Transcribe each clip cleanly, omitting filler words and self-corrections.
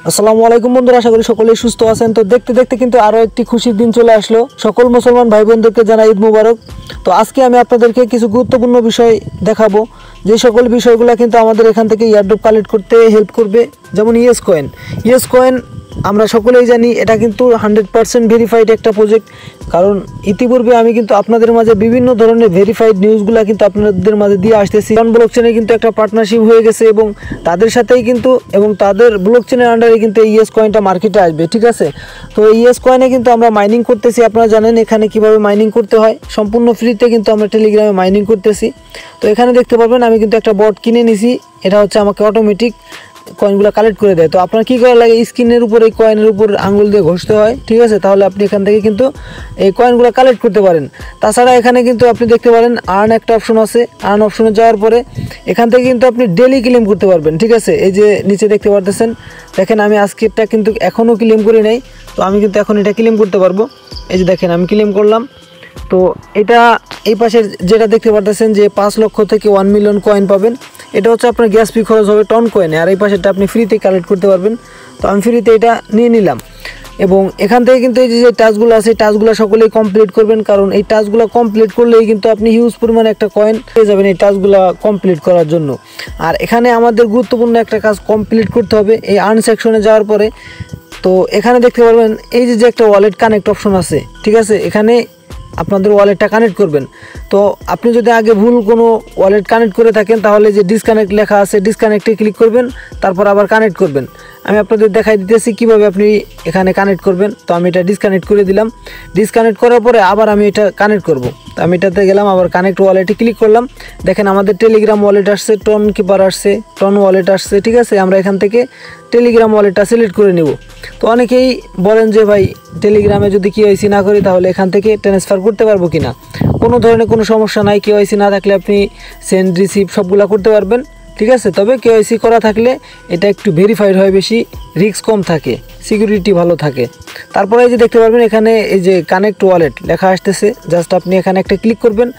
আসসালামু আলাইকুম বন্ধুরা, আশা করি সকলেই সুস্থ আছেন। তো দেখতে দেখতে কিন্তু আরও একটি খুশির দিন চলে আসলো। সকল মুসলমান ভাই বোনদেরকে জানাই ঈদ মুবারক। তো আজকে আমি আপনাদেরকে কিছু গুরুত্বপূর্ণ বিষয় দেখাবো, যে সকল বিষয়গুলো কিন্তু আমাদের এখান থেকে এয়ারড্রপ কালেক্ট করতে হেল্প করবে। যেমন ইয়েস কয়েন আমরা সকলেই জানি এটা কিন্তু 100% ভেরিফাইড একটা প্রজেক্ট। কারণ ইতিপূর্বে আমি কিন্তু আপনাদের মাঝে বিভিন্ন ধরনের ভেরিফাইড নিউজগুলো কিন্তু আপনাদের মাঝে দিয়ে আসতেছি। কারণ ব্লকচেনে কিন্তু একটা পার্টনারশিপ হয়ে গেছে এবং তাদের সাথেই কিন্তু তাদের ব্লকচেনের আন্ডারে কিন্তু এই ইয়েস কয়েনটা মার্কেটে আসবে, ঠিক আছে। তো এই ইয়েস কয়েনে কিন্তু আমরা মাইনিং করতেছি। আপনারা জানেন এখানে কিভাবে মাইনিং করতে হয়, সম্পূর্ণ ফ্রিতে কিন্তু আমরা টেলিগ্রামে মাইনিং করতেছি। তো এখানে দেখতে পারবেন আমি কিন্তু একটা বট কিনে নিছি। এটা হচ্ছে আমাকে অটোমেটিক কয়েনগুলো কালেক্ট করে দেয়। তো আপনার কী করা লাগে, স্ক্রিনের উপর এই কয়েনের উপর আঙুল দিয়ে ঘষতে হয়, ঠিক আছে। তাহলে আপনি এখান থেকে কিন্তু এই কয়েনগুলো কালেক্ট করতে পারেন। তাছাড়া এখানে কিন্তু আপনি দেখতে পারেন আর্ন একটা অপশন আছে। আর্ন অপশনে যাওয়ার পরে এখান থেকে কিন্তু আপনি ডেলি ক্লেম করতে পারবেন, ঠিক আছে। এই যে নিচে দেখতে পারতেছেন, দেখেন আমি আজকেরটা কিন্তু এখনও ক্লেম করি নাই। তো আমি কিন্তু এখন এটা ক্লেম করতে পারবো। এই যে দেখেন আমি ক্লেম করলাম। তো এটা এই পাশের যেটা দেখতে পারতেছেন যে 5 লক্ষ থেকে 1 মিলিয়ন কয়েন পাবেন। এটা হচ্ছে আপনার গ্যাস ফি খরচ হবে টন কয়েনে, আর এই পাশেরটা আপনি ফ্রিতে কালেক্ট করতে পারবেন। তো আমি ফ্রিতে এটা নিয়ে নিলাম এবং এখান থেকে কিন্তু এই যে টাস্কগুলো আছে, টাস্কগুলো সকলেই কমপ্লিট করবেন। কারণ এই টাস্কগুলো কমপ্লিট করলেই কিন্তু আপনি হিউজ পরিমাণে একটা কয়েন পেয়ে যাবেন এই টাস্কগুলো কমপ্লিট করার জন্য। আর এখানে আমাদের গুরুত্বপূর্ণ একটা কাজ কমপ্লিট করতে হবে এই আর্ন সেকশনে যাওয়ার পরে। তো এখানে দেখতে পারবেন এই যে একটা ওয়ালেট কানেক্ট অপশন আছে, ঠিক আছে। এখানে আপনাদের ওয়ালেটটা কানেক্ট করবেন। তো আপনি যদি আগে ভুল কোনো ওয়ালেট কানেক্ট করে থাকেন তাহলে যে ডিসকানেক্ট লেখা আছে, ডিসকানেক্টে ক্লিক করবেন, তারপর আবার কানেক্ট করবেন। আমি আপনাদের দেখাই দিতেছি কিভাবে আপনি এখানে কানেক্ট করবেন। তো আমি এটা ডিসকানেক্ট করে দিলাম। ডিসকানেক্ট করার পরে আবার আমি এটা কানেক্ট করব। তো আমি এটাতে গেলাম, আবার কানেক্ট ওয়ালেটে ক্লিক করলাম। দেখেন আমাদের টেলিগ্রাম ওয়ালেট আসছে, টন কিপার আসছে, টন ওয়ালেট আসছে, ঠিক আছে। আমরা এখান থেকে টেলিগ্রাম ওয়ালেটটা সিলেক্ট করে নিব। তো অনেকেই বলেন যে ভাই টেলিগ্রামে যদি কেওয়াইসি না করি তাহলে এখান থেকে ট্রান্সফার করতে পারবো কিনা। কোনো ধরনের কোনো সমস্যা নাই, কেওয়াইসি না থাকলে আপনি সেন্ড রিসিভ সবগুলো করতে পারবেন, ঠিক আছে। তবে কেওয়াইসি করা থাকলে এটা একটু ভেরিফাইড হয়, বেশি রিস্ক কম থাকে, সিকিউরিটি ভালো থাকে। তারপরে এই যে দেখতে পারবেন এখানে এই যে কানেক্ট ওয়ালেট লেখা আসতেছে, জাস্ট আপনি এখানে একটা ক্লিক করবেন,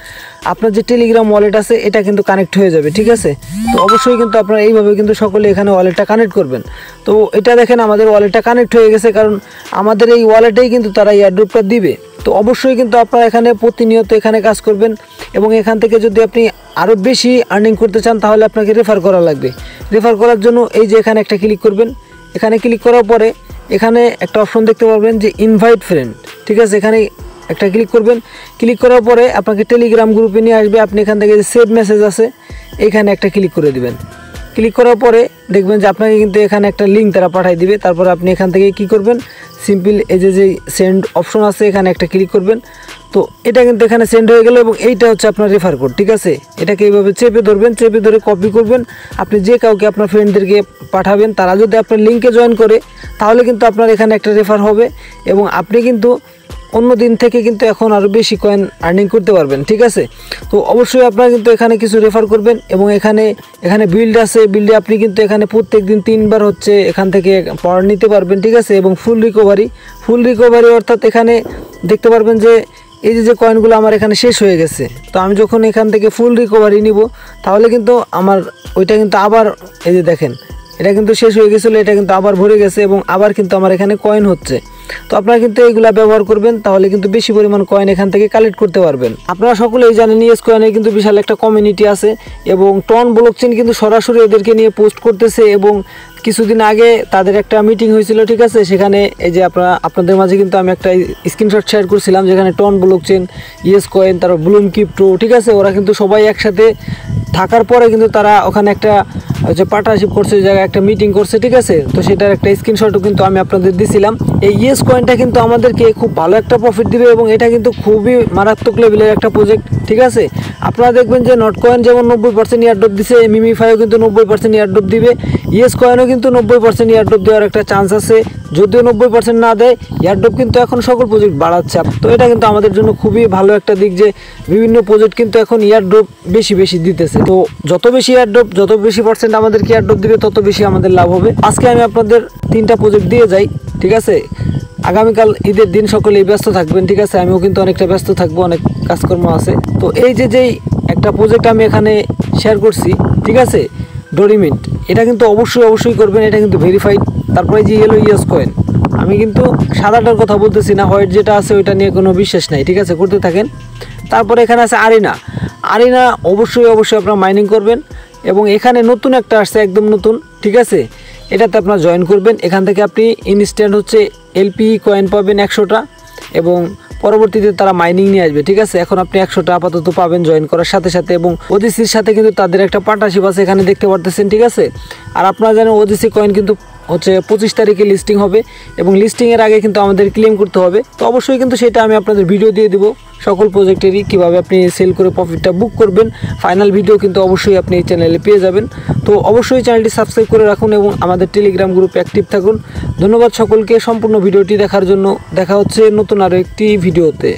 আপনার যে টেলিগ্রাম ওয়ালেট আছে এটা কিন্তু কানেক্ট হয়ে যাবে, ঠিক আছে। তো অবশ্যই কিন্তু আপনারা এইভাবে কিন্তু সকলে এখানে ওয়ালেটটা কানেক্ট করবেন। তো এটা দেখেন আমাদের ওয়ালেটটা কানেক্ট হয়ে গেছে, কারণ আমাদের এই ওয়ালেটেই কিন্তু তারা এয়ারড্রপটা দিবে। তো অবশ্যই কিন্তু আপনারা এখানে প্রতিনিয়ত এখানে কাজ করবেন এবং এখান থেকে যদি আপনি আরও বেশি আর্নিং করতে চান তাহলে আপনাকে রেফার করা লাগবে। রেফার করার জন্য এই যে এখানে একটা ক্লিক করবেন। এখানে ক্লিক করার পরে এখানে একটা অপশন দেখতে পারবেন যে ইনভাইট ফ্রেন্ড, ঠিক আছে। এখানে একটা ক্লিক করবেন। ক্লিক করার পরে আপনাকে টেলিগ্রাম গ্রুপে নিয়ে আসবে। আপনি এখান থেকে যে সেভ মেসেজ আছে এখানে একটা ক্লিক করে দিবেন। ক্লিক করার পরে দেখবেন যে আপনাকে কিন্তু এখানে একটা লিঙ্ক তারা পাঠিয়ে দিবে। তারপর আপনি এখান থেকে কি করবেন, সিম্পল এই যে সেন্ড অপশন আছে এখানে একটা ক্লিক করবেন। তো এটা কিন্তু এখানে সেন্ড হয়ে গেল এবং এইটা হচ্ছে আপনার রেফার কোড, ঠিক আছে। এটাকে এইভাবে চেপে ধরবেন, চেপে ধরে কপি করবেন। আপনি যে কাউকে আপনার ফ্রেন্ডদেরকে পাঠাবেন, তারা যদি আপনার লিঙ্কে জয়েন করে তাহলে কিন্তু আপনার এখানে একটা রেফার হবে এবং আপনি কিন্তু অন্য দিন থেকে কিন্তু এখন আরও বেশি কয়েন আর্নিং করতে পারবেন, ঠিক আছে। তো অবশ্যই আপনারা কিন্তু এখানে কিছু রেফার করবেন এবং এখানে বিল্ড আছে, বিল্ডে আপনি কিন্তু এখানে প্রত্যেক দিন 3 বার হচ্ছে এখান থেকে পাওয়ার নিতে পারবেন, ঠিক আছে। এবং ফুল রিকভারি অর্থাৎ এখানে দেখতে পারবেন যে এই যে কয়েনগুলো আমার এখানে শেষ হয়ে গেছে। তো আমি যখন এখান থেকে ফুল রিকভারি নিব তাহলে কিন্তু আমার ওইটা কিন্তু আবার এই যে দেখেন এটা কিন্তু শেষ হয়ে গেছিলো, এটা কিন্তু আবার ভরে গেছে এবং আবার কিন্তু আমার এখানে কয়েন হচ্ছে। তো আপনারা কিন্তু এইগুলা ব্যবহার করবেন, তাহলে কিন্তু বেশি পরিমাণ কয়েন এখান থেকে কালেক্ট করতে পারবেন। আপনারা সকলেই জানেন ইয়েস কয়েনের কিন্তু বিশাল একটা কমিউনিটি আছে এবং টন ব্লকচেন কিন্তু সরাসরি এদেরকে নিয়ে পোস্ট করতেছে এবং কিছুদিন আগে তাদের একটা মিটিং হয়েছিল, ঠিক আছে। সেখানে এই যে আপনাদের মাঝে কিন্তু আমি একটা স্ক্রিনশট শেয়ার করছিলাম, যেখানে টন ব্লকচেন, ইয়েস কয়েন, তারপর ব্লুম ক্রিপ্টো, ঠিক আছে, ওরা কিন্তু সবাই একসাথে থাকার পরে কিন্তু তারা ওখানে একটা যে পার্টনারশিপ করছে, জায়গায় একটা মিটিং করছে, ঠিক আছে। তো সেটার একটা স্ক্রিনশটও কিন্তু আমি আপনাদের দিছিলাম। এই ইয়েস কয়েনটা কিন্তু আমাদেরকে খুব ভালো একটা প্রফিট দিবে এবং এটা কিন্তু খুবই মারাত্মক লেভেলের একটা প্রজেক্ট, ঠিক আছে। আপনারা দেখবেন যে নট কয়েন যেমন 90% এয়ারড্রপ দিছে, মিমিফাইও কিন্তু 90% এয়ারড্রপ দিবে, ইয়েস কয়েনও কিন্তু 90% এয়ারড্রপ দেওয়ার একটা চান্স আছে। যদিও 90% না দেয়, এয়ারড্রপ কিন্তু এখন সকল প্রজেক্ট বাড়াচ্ছে। তো এটা কিন্তু আমাদের জন্য খুবই ভালো একটা দিক যে বিভিন্ন প্রজেক্ট কিন্তু এখন এয়ারড্রপ বেশি দিতেছে। তো যত বেশি এয়ারড্রপ, যত বেশি পার্সেন্ট আমাদেরকে এয়ারড্রপ দিবে তত বেশি আমাদের লাভ হবে। আজকে আমি আপনাদের 3টা প্রজেক্ট দিয়ে যাই, ঠিক আছে। আগামীকাল ঈদের দিন সকলেই ব্যস্ত থাকবেন, ঠিক আছে। আমিও কিন্তু অনেকটা ব্যস্ত থাকবো, অনেক কাজকর্ম আছে। তো এই যেই একটা প্রজেক্ট আমি এখানে শেয়ার করছি, ঠিক আছে, ডোরিমিন্ট, এটা কিন্তু অবশ্যই করবেন। এটা কিন্তু ভেরিফাইড তারপরে যে ইয়েলো ইয়েস কয়েন, আমি কিন্তু সাদাটার কথা বলতেছি না, হোয়াইট যেটা আছে ওইটা নিয়ে কোনো বিশ্বাস নাই, ঠিক আছে, করতে থাকেন। তারপরে এখানে আছে আরিনা। আরিনা অবশ্যই আপনারা মাইনিং করবেন, এবং এখানে নতুন একটা আসছে, একদম নতুন, ঠিক আছে, এটাতে আপনারা জয়েন করবেন। এখান থেকে আপনি ইনস্ট্যান্ট হচ্ছে এলপি কয়েন পাবেন 100টা, এবং পরবর্তীতে তারা মাইনিং নিয়ে আসবে, ঠিক আছে। এখন আপনি 100টা আপাতত পাবেন জয়েন করার সাথে সাথে, এবং ওজিসির সাথে কিন্তু তাদের একটা পার্টনারশিপ আছে, এখানে দেখতে পারতেছেন, ঠিক আছে। আর আপনারা জানেন ওজিসি কয়েন কিন্তু হচ্ছে 25 তারিখে লিস্টিং হবে, এবং লিস্টিংয়ের আগে কিন্তু আমাদের ক্লেম করতে হবে। তো অবশ্যই কিন্তু সেটা আমি আপনাদের ভিডিও দিয়ে দেবো, সকল প্রজেক্টেরই কীভাবে আপনি সেল করে প্রফিটটা বুক করবেন, ফাইনাল ভিডিও কিন্তু অবশ্যই আপনি এই চ্যানেলে পেয়ে যাবেন। তো অবশ্যই চ্যানেলটি সাবস্ক্রাইব করে রাখুন এবং আমাদের টেলিগ্রাম গ্রুপে অ্যাক্টিভ থাকুন। ধন্যবাদ সকলকে সম্পূর্ণ ভিডিওটি দেখার জন্য। দেখা হচ্ছে নতুন আরও একটি ভিডিওতে।